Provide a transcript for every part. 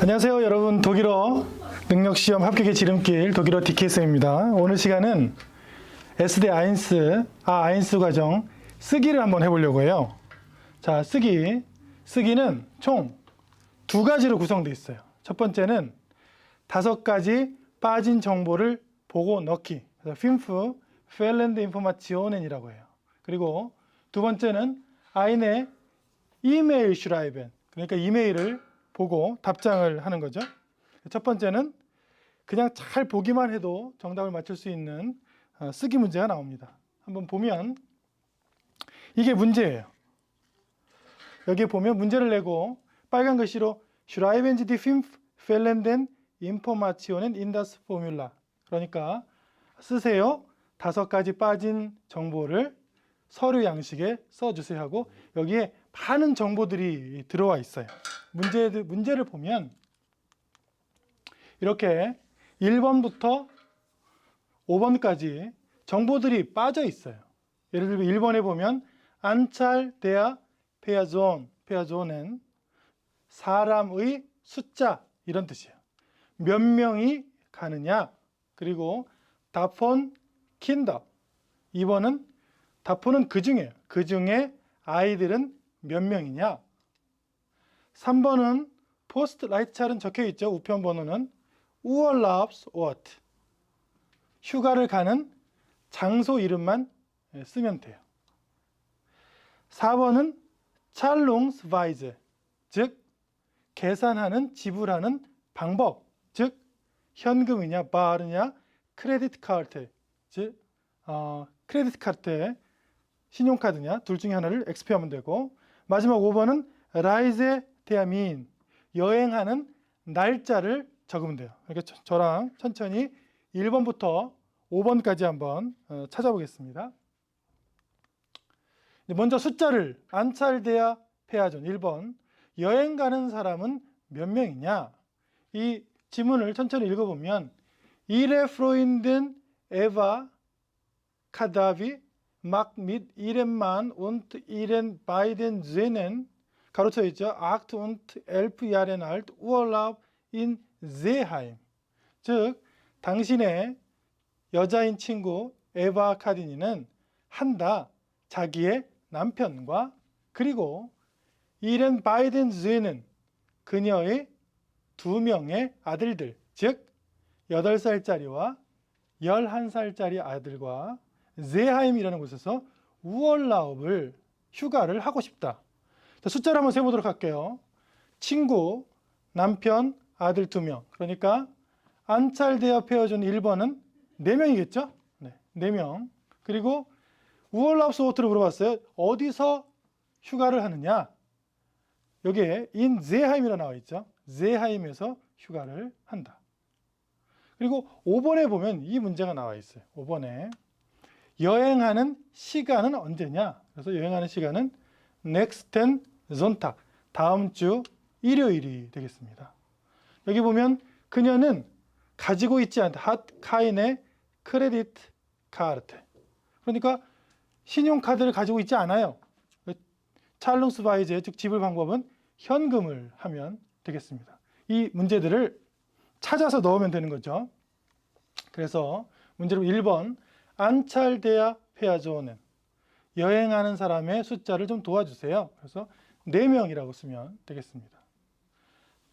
안녕하세요 여러분, 독일어 능력시험 합격의 지름길 독일어 DK쌤입니다. 오늘 시간은 SD 아인스 과정 쓰기를 한번 해보려고 해요. 자, 쓰기는 총 두 가지로 구성되어 있어요. 첫 번째는 5가지 빠진 정보를 보고 넣기, 그래서 fünf fehlende Informationen이라고 해요. 그리고 두 번째는 eine E-Mail schreiben, 그러니까 이메일을 보고 답장을 하는 거죠. 첫 번째는 그냥 잘 보기만 해도 정답을 맞출 수 있는 쓰기 문제가 나옵니다. 한번 보면 이게 문제예요. 여기에 보면 문제를 내고 빨간 글씨로 Schreiben Sie die 5 fehlenden Informationen in das Formular, 그러니까 쓰세요 5가지 빠진 정보를 서류 양식에 써주세요 하고 여기에 많은 정보들이 들어와 있어요. 문제를 보면 이렇게 1번부터 5번까지 정보들이 빠져 있어요. 예를 들면 1번에 보면 Anzahl der Personen, 사람의 숫자, 이런 뜻이에요. 몇 명이 가느냐. 그리고 davon Kinder, 2번은 다폰은 그 중에 아이들은 몇 명이냐. 3번은 포스트라이트찰은 적혀 있죠. 우편 번호는 Urlaubsort, 휴가를 가는 장소 이름만 쓰면 돼요. 4번은 Zahlungsweise, 즉 계산하는, 지불하는 방법, 즉 현금이냐 바르냐 크레디트 카드, 즉 크레디트 카드에 신용카드냐 둘 중에 하나를 X표하면 되고, 마지막 5번은 라이제 테아민, 여행하는 날짜를 적으면 돼요. 그러니까 저랑 천천히 1번부터 5번까지 한번 찾아보겠습니다. 먼저 숫자를 안찰데아 페아존 1번, 여행 가는 사람은 몇 명이냐. 이 지문을 천천히 읽어보면 Ihre Freundin Eva Kadavi mag mit ihrem Mann und ihren beiden Söhnen, 가로쳐 있죠. 8 und 11 Jahren alt, Urlaub in Seeheim. 즉 당신의 여자인 친구 에바 카디니는 한다, 자기의 남편과 그리고 이른 바이든 즈는 그녀의 2명의 아들들, 즉 8살짜리와 11살짜리 아들과 제하임이라는 곳에서 우얼라업을, 휴가를 하고 싶다. 자, 숫자를 한번 세보도록 할게요. 친구, 남편, 아들 2명, 그러니까 안찰데어 페어존 1번은 4명이겠죠? 네, 4명. 그리고 우얼라우스호트를 물어봤어요. 어디서 휴가를 하느냐? 여기에 인 제하임이라 나와 있죠. 제하임에서 휴가를 한다. 그리고 5번에 보면 이 문제가 나와 있어요. 5번에 여행하는 시간은 언제냐? 그래서 여행하는 시간은 nächsten Sonntag, 다음 주 일요일이 되겠습니다. 여기 보면 그녀는 가지고 있지 않다. hat keine Kreditkarte, 그러니까 신용카드를 가지고 있지 않아요. 찰룽스바이제, 즉 지불 방법은 현금을 하면 되겠습니다. 이 문제들을 찾아서 넣으면 되는 거죠. 그래서 문제로 1번 안찰데아 페아조는, 여행하는 사람의 숫자를 좀 도와주세요. 그래서 4명이라고 쓰면 되겠습니다.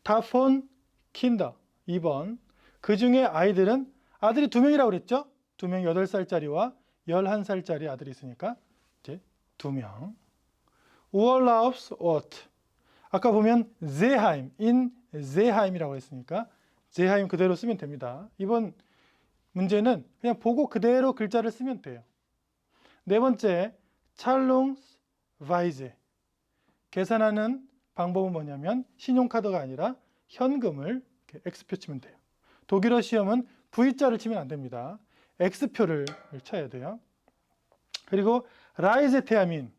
다폰 킨더 2번, 그 중에 아이들은, 아들이 2명이라고 그랬죠? 2명, 8살짜리와 11살짜리 아들이 있으니까 이제 2명. 우얼라우스오트, 아까 보면 제하임, 인 제하임이라고 했으니까 제하임 그대로 쓰면 됩니다. 이번 문제는 그냥 보고 그대로 글자를 쓰면 돼요. 4번째 찰룽스바이제, 계산하는 방법은 뭐냐면 신용카드가 아니라 현금을 이렇게 X표 치면 돼요. 독일어 시험은 V자를 치면 안 됩니다. X표를 쳐야 돼요. 그리고 라이제 테아민,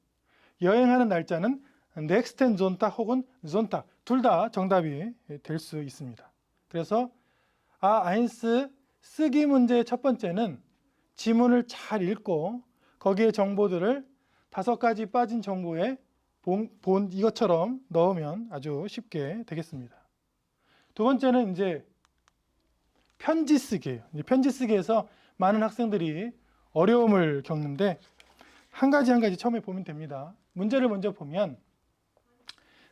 여행하는 날짜는 넥스텐 존타 혹은 존타, 둘 다 정답이 될 수 있습니다. 그래서 아인스 쓰기 문제의 첫 번째는 지문을 잘 읽고 거기에 정보들을 5가지 빠진 정보에 본 이것처럼 넣으면 아주 쉽게 되겠습니다. 두 번째는 이제 편지 쓰기예요. 이제 편지 쓰기에서 많은 학생들이 어려움을 겪는데 한 가지 처음에 보면 됩니다. 문제를 먼저 보면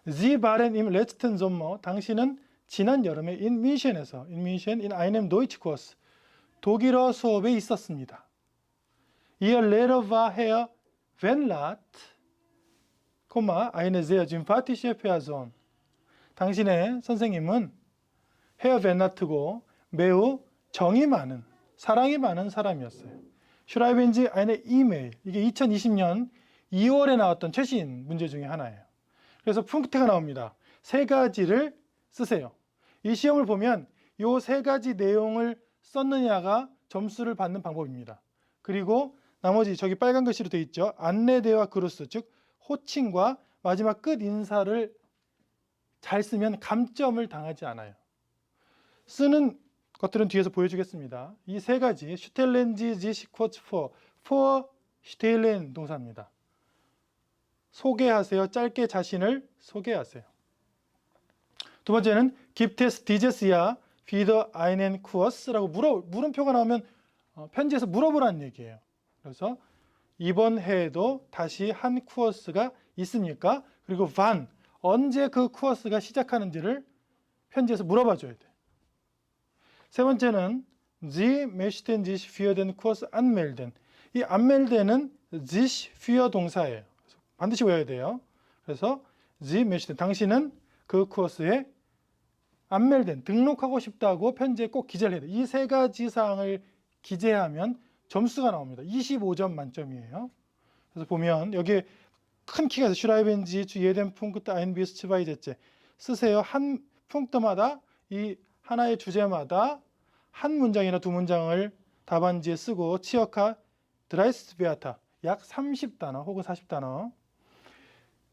Sie waren im letzten Sommer, 당신은 지난 여름에 in München에서 in einem Deutschkurs 독일어 수업에 있었습니다. Ihr Lehrer war Herr Wenlath, eine sehr sympathische Person. 당신의 선생님은 Herr Wenlath고 매우 정이 많은, 사랑이 많은 사람이었어요. Schreiben Sie eine E-Mail. 이게 2020년 2월에 나왔던 최신 문제 중에 하나예요. 그래서 punkte가 나옵니다. 세 가지를 쓰세요. 이 시험을 보면 이 세 가지 내용을 썼느냐가 점수를 받는 방법입니다. 그리고 나머지 저기 빨간 글씨로 되어 있죠. 안내대와 그루스, 즉 호칭과 마지막 끝 인사를 잘 쓰면 감점을 당하지 않아요. 쓰는 것들은 뒤에서 보여주겠습니다. 이 세 가지 stellen Sie sich kurz vor stellen 동사입니다. 소개하세요. 짧게 자신을 소개하세요. 두 번째는 gibt es dieses Jahr wieder einen Kurs라고 물음표가 나오면 편지에서 물어보라는 얘기예요. 그래서 이번 해에도 다시 한 코어스가 있습니까? 그리고 wann, 언제 그 코어스가 시작하는지를 편지에서 물어봐 줘야 돼요. 세 번째는 Sie möchten sich für den Kurs anmelden. 이 anmelden은 sich für 동사예요. 반드시 외워야 돼요. 그래서 Sie möchten, 당신은 그 코र्스에 안멜된, 등록하고 싶다고 편지에 꼭 기재를 해야 돼요. 이 세 가지 사항을 기재하면 점수가 나옵니다. 25점 만점이에요. 그래서 보면 여기에 큰 키가 있어요. Schreiben Sie zu jedem Punkt ein bis zwei Sätze. 쓰세요. 한 punk트마다 이 하나의 주제마다 한 문장이나 두 문장을 답안지에 쓰고 치어카 드라이스베아타 약 30단어 혹은 40단어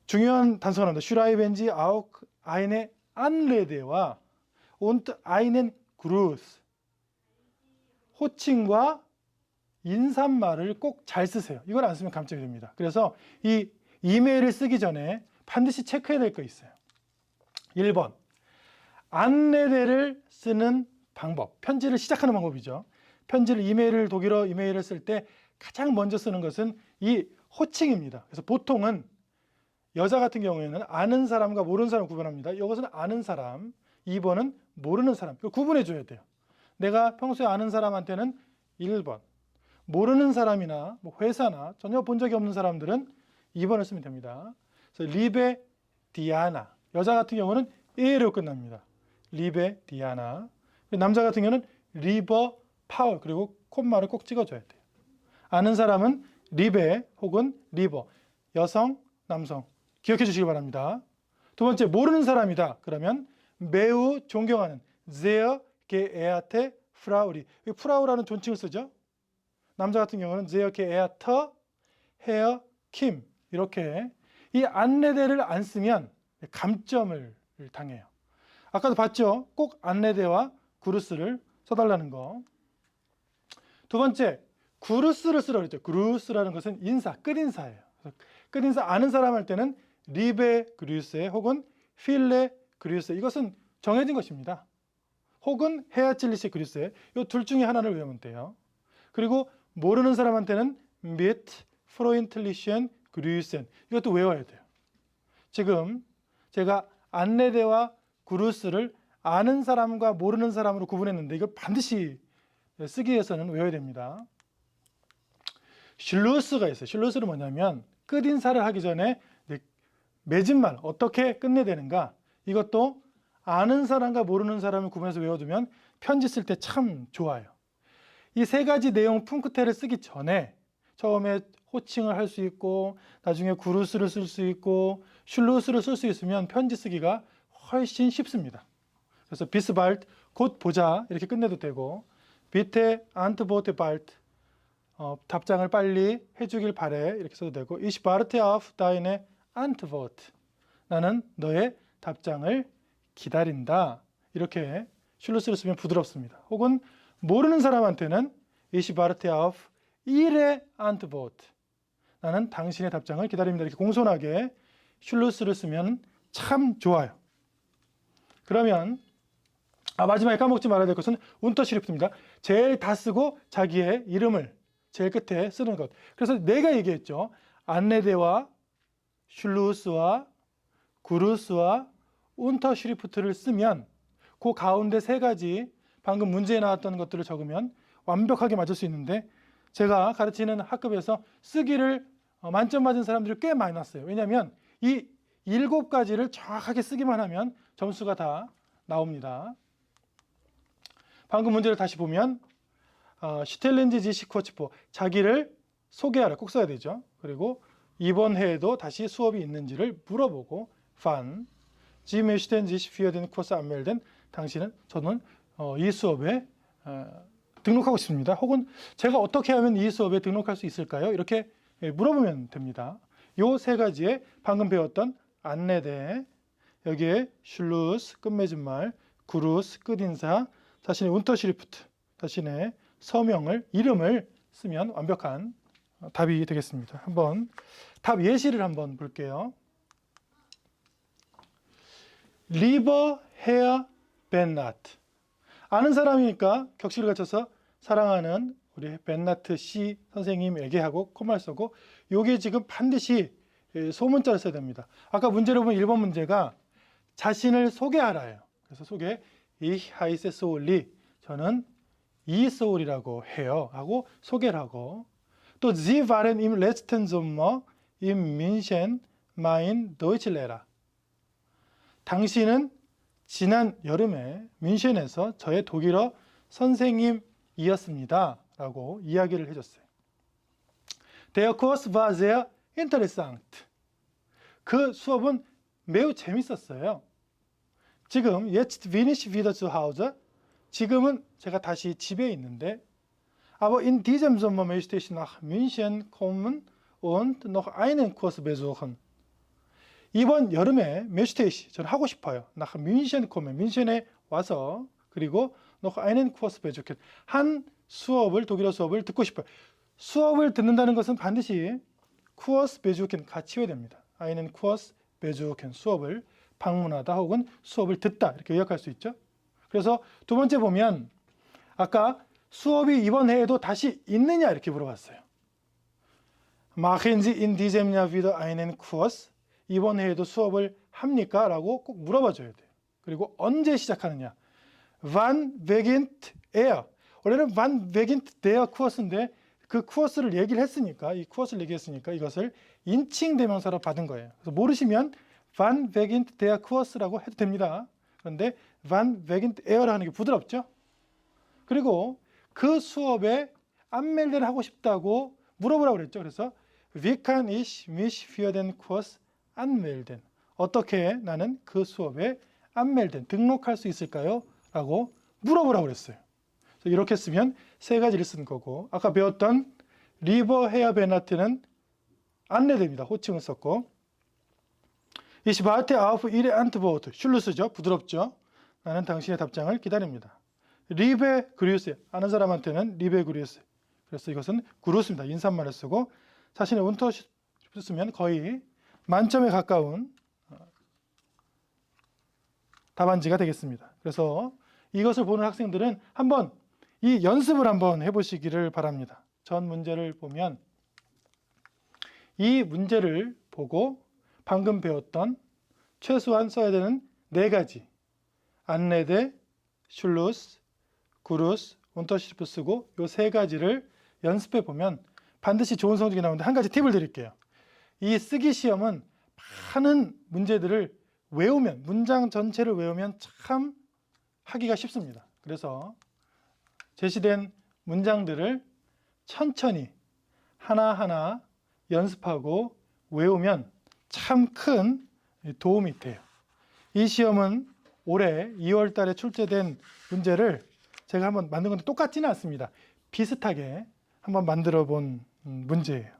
중요한 단서가 나옵니다. Schreiben Sie auch eine Anrede와 und einen Gruß 호칭과 인사말을 꼭 잘 쓰세요. 이걸 안 쓰면 감점이 됩니다. 그래서 이 이메일을 쓰기 전에 반드시 체크해야 될 거 있어요. 1번 안내대를 쓰는 방법, 편지를 시작하는 방법이죠. 편지를 독일어 이메일을 쓸 때 가장 먼저 쓰는 것은 이 호칭입니다. 그래서 보통은 여자 같은 경우에는 아는 사람과 모르는 사람을 구분합니다. 이것은 아는 사람, 2번은 모르는 사람. 이걸 구분해 줘야 돼요. 내가 평소에 아는 사람한테는 1번, 모르는 사람이나 뭐 회사나 전혀 본 적이 없는 사람들은 2번을 쓰면 됩니다. 그래서 리베 디아나, 여자 같은 경우는 에로 끝납니다. 리베 디아나. 남자 같은 경우는 리버 파울, 그리고 콤마를 꼭 찍어줘야 돼요. 아는 사람은 리베 혹은 리버, 여성, 남성. 기억해 주시기 바랍니다. 두 번째, 모르는 사람이다. 그러면 매우 존경하는 sehr geehrte Frau. 프라우라는 존칭을 쓰죠. 남자 같은 경우는 sehr geehrter Herr Kim. 이렇게 이 안내대를 안 쓰면 감점을 당해요. 아까도 봤죠? 꼭 안내대와 구루스를 써달라는 거. 두 번째, 구루스를 쓰라고 했죠. 구루스라는 것은 인사, 끝인사예요. 끝인사 아는 사람 할 때는 리베 그루세 혹은 필레 그루세, 이것은 정해진 것입니다. 혹은 헤아찔리시 그루세, 이 둘 중에 하나를 외우면 돼요. 그리고 모르는 사람한테는 mit freundlichen Grüßen, 이것도 외워야 돼요. 지금 제가 안내대와 구루스를 아는 사람과 모르는 사람으로 구분했는데 이걸 반드시 쓰기 위해서는 외워야 됩니다. 슐루스가 있어요. 슐루스는 뭐냐면 끝인사를 하기 전에 맺은 말 어떻게 끝내야 되는가, 이것도 아는 사람과 모르는 사람을 구분해서 외워두면 편지 쓸 때 참 좋아요. 이 세 가지 내용 punkte를 쓰기 전에 처음에 호칭을 할 수 있고 나중에 구루스를 쓸 수 있고 슐루스를 쓸 수 있으면 편지 쓰기가 훨씬 쉽습니다. 그래서 bis bald, 곧 보자, 이렇게 끝내도 되고 bitte antworte bald, 답장을 빨리 해주길 바래, 이렇게 써도 되고 ich warte auf deine Antwort, 나는 너의 답장을 기다린다, 이렇게 슐루스를 쓰면 부드럽습니다. 혹은 모르는 사람한테는 ich warte auf ihre Antwort, 나는 당신의 답장을 기다립니다, 이렇게 공손하게 슐루스를 쓰면 참 좋아요. 그러면 마지막에 까먹지 말아야 될 것은 운터시리프트입니다. 제일 다 쓰고 자기의 이름을 제일 끝에 쓰는 것. 그래서 내가 얘기했죠. 안레데와 슐루스와 구루스와 운터시리프트를 쓰면 그 가운데 세 가지 방금 문제에 나왔던 것들을 적으면 완벽하게 맞을 수 있는데, 제가 가르치는 학급에서 쓰기를 만점 맞은 사람들이 꽤 많이 났어요. 왜냐하면 이 7가지를 정확하게 쓰기만 하면 점수가 다 나옵니다. 방금 문제를 다시 보면 슈텔렌지 지시코치포, 자기를 소개하라, 꼭 써야 되죠. 그리고 이번 해에도 다시 수업이 있는지를 물어보고, 판 지메슈텐 지시피어된 코스 안멜된, 저는 이 수업에 등록하고 싶습니다. 혹은 제가 어떻게 하면 이 수업에 등록할 수 있을까요? 이렇게 물어보면 됩니다. 요 세 가지에 방금 배웠던 안내대, 여기에 슐루스 끝맺음말, 구루스 끝인사, 자신의 운터시리프트, 자신의 서명을, 이름을 쓰면 완벽한 답이 되겠습니다. 한번 답 예시를 한번 볼게요. 리버 헤어 벤나트. 아는 사람이니까 격식을 갖춰서 사랑하는 우리 벤나트 씨 선생님에게 하고 콤마를 쓰고, 요게 지금 반드시 소문자를 써야 됩니다. 아까 문제를 보면 1번 문제가 자신을 소개하라예요. 그래서 소개, Ich heiße Souli, 저는 이소울이라고 해요 하고 소개를 하고, 또 Sie waren im letzten Sommer in München mein Deutschlehrer, 당신은 지난 여름에 뮌헨에서 저의 독일어 선생님이었습니다 라고 이야기를 해줬어요. Der Kurs war sehr interessant. 그 수업은 매우 재밌었어요. 지금 jetzt bin ich wieder zu Hause. 지금은 제가 다시 집에 있는데, aber in diesem Sommer möchte ich nach München kommen und noch einen Kurs besuchen. 이번 여름에 메슈테이시, 저는 하고 싶어요. nach München kommen, 뮌헨에 와서, 그리고 noch einen Kurs besuchen, 한 수업을, 독일어 수업을 듣고 싶어요. 수업을 듣는다는 것은 반드시 Kurs besuchen 같이 해야 됩니다. einen Kurs besuchen, 수업을 방문하다 혹은 수업을 듣다, 이렇게 요약할 수 있죠. 그래서 두 번째 보면 아까 수업이 이번 해에도 다시 있느냐 이렇게 물어봤어요. Machen Sie in diesem Jahr wieder einen Kurs? 이번 해에도 수업을 합니까? 라고 꼭 물어봐 줘야 돼요. 그리고 언제 시작하느냐? Wann beginnt er? 원래는 Wann beginnt der Kurs인데 그 쿠어스를 얘기를 했으니까, 이 쿠어스를 얘기했으니까 이것을 인칭 대명사로 받은 거예요. 그래서 모르시면 Wann beginnt der Kurs라고 해도 됩니다. 그런데 Wann beginnt er라는 게 부드럽죠? 그리고 그 수업에 안멜드를 하고 싶다고 물어보라고 그랬죠. 그래서 Wie kann ich mich für den Kurs anmelden? 어떻게 나는 그 수업에 안멜den, 등록할 수 있을까요? 라고 물어보라고 그랬어요. 그래서 이렇게 쓰면 세 가지를 쓴 거고, 아까 배웠던 리버 헤어 베나트는 안내됩니다. 호칭을 썼고, Ich warte auf Ihre Antwort. 슐루스죠. 부드럽죠. 나는 당신의 답장을 기다립니다. 리베 그리우스, 아는 사람한테는 리베 그리우스. 그래서 이것은 그루스입니다. 인사말을 쓰고, 자신의 운터시프 쓰면 거의 만점에 가까운 답안지가 되겠습니다. 그래서 이것을 보는 학생들은 한번 이 연습을 한번 해보시기를 바랍니다. 전 문제를 보면 이 문제를 보고 방금 배웠던 최소한 써야 되는 4가지, 안레데, 슐루스, 구루스, 운터시프 쓰고 이 3가지를 연습해 보면 반드시 좋은 성적이 나오는데, 한 가지 팁을 드릴게요. 이 쓰기 시험은 많은 문제들을 외우면, 문장 전체를 외우면 참 하기가 쉽습니다. 그래서 제시된 문장들을 천천히 하나하나 연습하고 외우면 참 큰 도움이 돼요. 이 시험은 올해 2월 달에 출제된 문제를 제가 한번 만든 건데 똑같지는 않습니다. 비슷하게 한번 만들어 본 문제예요.